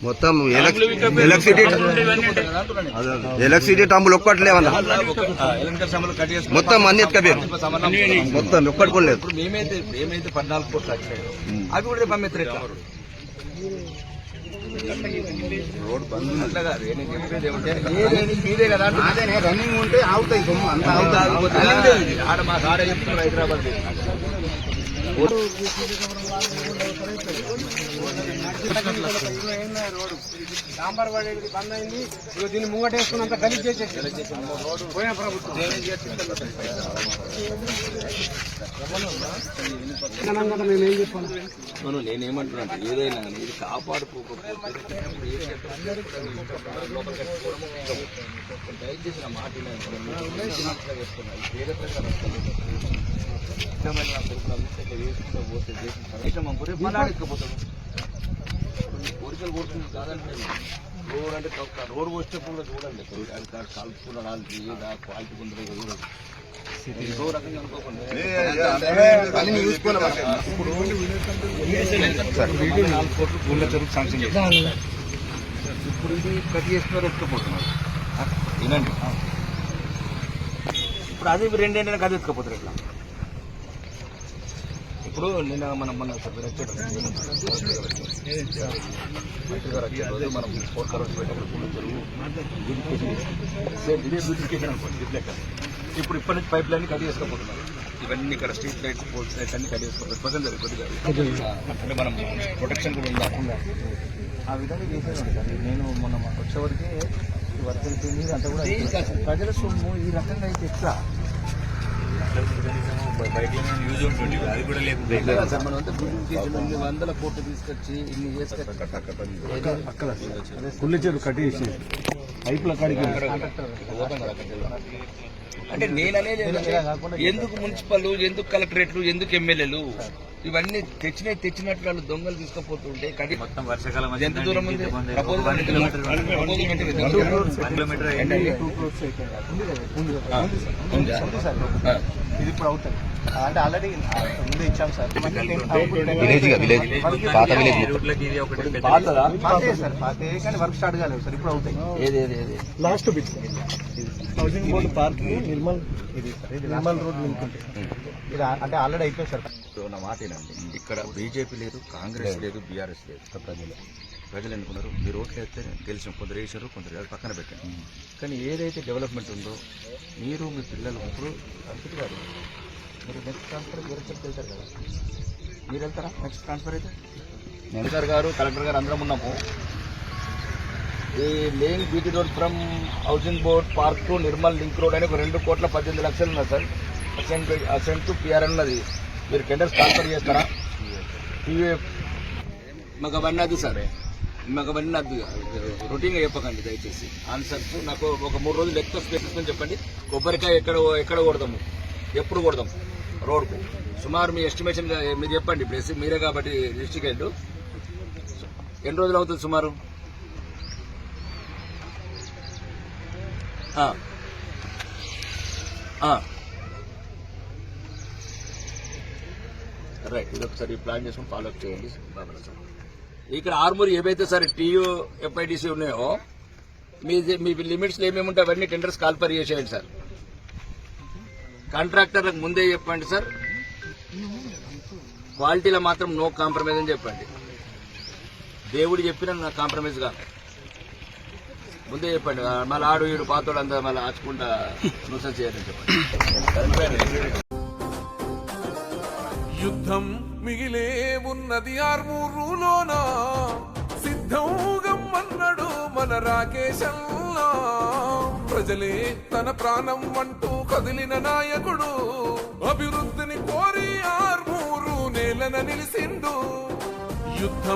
మొత్తం ఎలక్ట్రిసిటీ టంబులు ఒక్కట్లేవన్నా మొత్తం అన్ని ఎత్తుకపోయారు మొత్తం ఒక్కటి కూడా లేదు. మేమైతే 14 కోట్లు వచ్చాయి అవి కూడా పంపిస్తారు. రోడ్ బంద్ అట్లా కాదు. నేను చెప్పేది ఏమంటే మీదే కదా రన్నింగ్ ఉంటే ఆగుతాయి సొమ్ము అంత ఆడ మా కాడ చెప్తున్నారు హైదరాబాద్ సాంబార్ పడేది బంద్ అయింది. దీన్ని ముంగటేసుకున్నంత గలీజ్ చేసేసి పోయిన ప్రభుత్వం మేమేం చెప్పాను. నేనేమంటున్నా ఏదైనా ఇది కాపాడుకోకపోతే దయచేసి నా మాట వేరే పోతే మళ్ళాడెక్కపోతాడు. కోరికలు కోరుతుంది కాదంటే రోడ్ అంటే రోడ్ వచ్చేప్పుడు కూడా చూడండి కలుపుకున్నాడు లేదా క్వాలిటీ ఉందో చూడండి. ఇంకో రకంగా అనుకోకుండా ఇప్పుడు 4 కోట్లు గుళ్ళ చెరువు శాంక్షన్ చేశారు. ఇప్పుడు ఇది కట్ చేస్తున్నారు ఎత్తుకపోతున్నారు. వినండి, ఇప్పుడు అది 2 ఏళ్ళైనా కది ఎత్తుకపోతారు. ఇట్లా ఇప్పుడు నేను మనం మన మనం 4 crores బ్యూటిఫికేషన్ అనుకోండి. ఇప్పుడు ఇప్పటి నుంచి పైప్ లైన్ కట్ చేసుకోపోతున్నారు. ఇవన్నీ ఇక్కడ స్ట్రీట్ లైట్స్ పోల్స్ లైట్స్ అన్ని కట్ చేసుకోవాలి. ప్రజెంట్ కొద్దిగా అంటే మనం ప్రొటెక్షన్ కూడా ఉందా ఆ విధంగా చేసేది సార్. నేను మొన్న వచ్చేవరకు వర్క్ అయిపోయింది. అంతా కూడా ప్రజల సొమ్ము ఈ రకంగా అయితే ఎట్లా యూజ్ ఉంటుంది. అది కూడా లేదు సార్. మనం అంతా ఇన్ని 100 కోట్లు తీసుకొచ్చి ఇన్ని కుళ్ళ చెరువు కట్టి పైపుల కాడికి అంటే నేననేది ఎందుకు మున్సిపల్, ఎందుకు కలెక్టరేట్లు, ఎందుకు ఎమ్మెల్యేలు ఇవన్నీ తెచ్చినట్టు వాళ్ళు దొంగలు తీసుకుపోతుంటే కడి మొత్తం వర్షాకాలం ఎంత దూరం ఉంది. ఇది ఇప్పుడు అవుతుంది అంటే ఆల్రెడీ ముందు ఇచ్చాం సార్. సార్ పాతే కానీ వర్క్ స్టార్ట్ కాలేదు సార్. ఇప్పుడు అవుతాయి. ఏది last bit housing board park Nirmal road నింపుకుంటే ఇది అంటే ఆల్రెడీ అయిపోయింది సార్. నా మాట ఏంటంటే ఇక్కడ బీజేపీ లేదు, కాంగ్రెస్ లేదు, బీఆర్ఎస్ లేదు. ప్రజలు అనుకున్నారు మీరు ఓట్లు వేస్తే గెలిచిన కొందరు వేసారు, కొందరు పక్కన పెట్టారు. కానీ ఏదైతే డెవలప్మెంట్ ఉందో మీరు మీ పిల్లలు ఇప్పుడు అర్పిత్ గారు మీరు నెక్స్ట్ ట్రాన్స్ఫర్ వేరే చెప్పి వెళ్తారు కదా, మీరు వెళ్తారా నెక్స్ట్ ట్రాన్స్ఫర్ అయితే? మినిస్టర్ గారు, కలెక్టర్ గారు అందరం ఉన్నాము. ఈ laying BT road from housing board park to Nirmal link road అని 2,18,00,000 ఉన్నది సార్. అసెంట్ టు పిఆర్ అన్నది. మీరు టెండర్స్ ట్రాన్స్ఫర్ చేస్తారా? మాకు అవన్నీ వద్దు సార్, మాకు అవన్నీ వద్దు. రొటీన్గా చెప్పకండి దయచేసి. ఆన్సర్స్ నాకు ఒక 3 రోజులు ఎక్కువ స్పేస్ చెప్పండి. కొబ్బరికాయ ఎక్కడ కొడదాము, ఎప్పుడు కొడదాం రోడ్కు సుమారు మీ ఎస్టిమేషన్ మీరు చెప్పండి. ఇప్పుడు మీరే కాబట్టి డిస్ట్రిక్ట్ హెడ్ ఎన్ని రోజులు అవుతుంది సుమారు? రైట్, ఇది ఒకసారి ప్లాన్ చేసుకుని ఫాలోఅప్ చేయండి. ఇక్కడ ఆర్మూర్ ఏవైతే సార్ టీయూ ఎఫ్ఐడిసి ఉన్నాయో మీ లిమిట్స్లో ఏమేమి ఉంటాయి అవన్నీ టెండర్స్ కాల్ఫర్ చేసేయండి సార్. కాంట్రాక్టర్లకు ముందే చెప్పండి సార్. క్వాలిటీలో మాత్రం నో కాంప్రమైజ్ అని చెప్పండి. దేవుడు చెప్పిన నా కాంప్రమైజ్ గా ముందే చెప్పండి. మళ్ళీ ఆడు ఈడు పాతోడు అంతా మళ్ళీ ఆచుకుంటా నుస చేయాలని చెప్పండి. యుద్ధం మిగిలే ఉన్నది ఆర్మూరులోనా, సిద్ధం గమ్మన్నాడు మన రాకేశల్లా. ప్రజలే తన ప్రాణం అంటూ కదిలిన నాయకుడు, అభివృద్ధిని కోరి ఆర్మూరు నేలన నిలిసిండు. యుద్ధం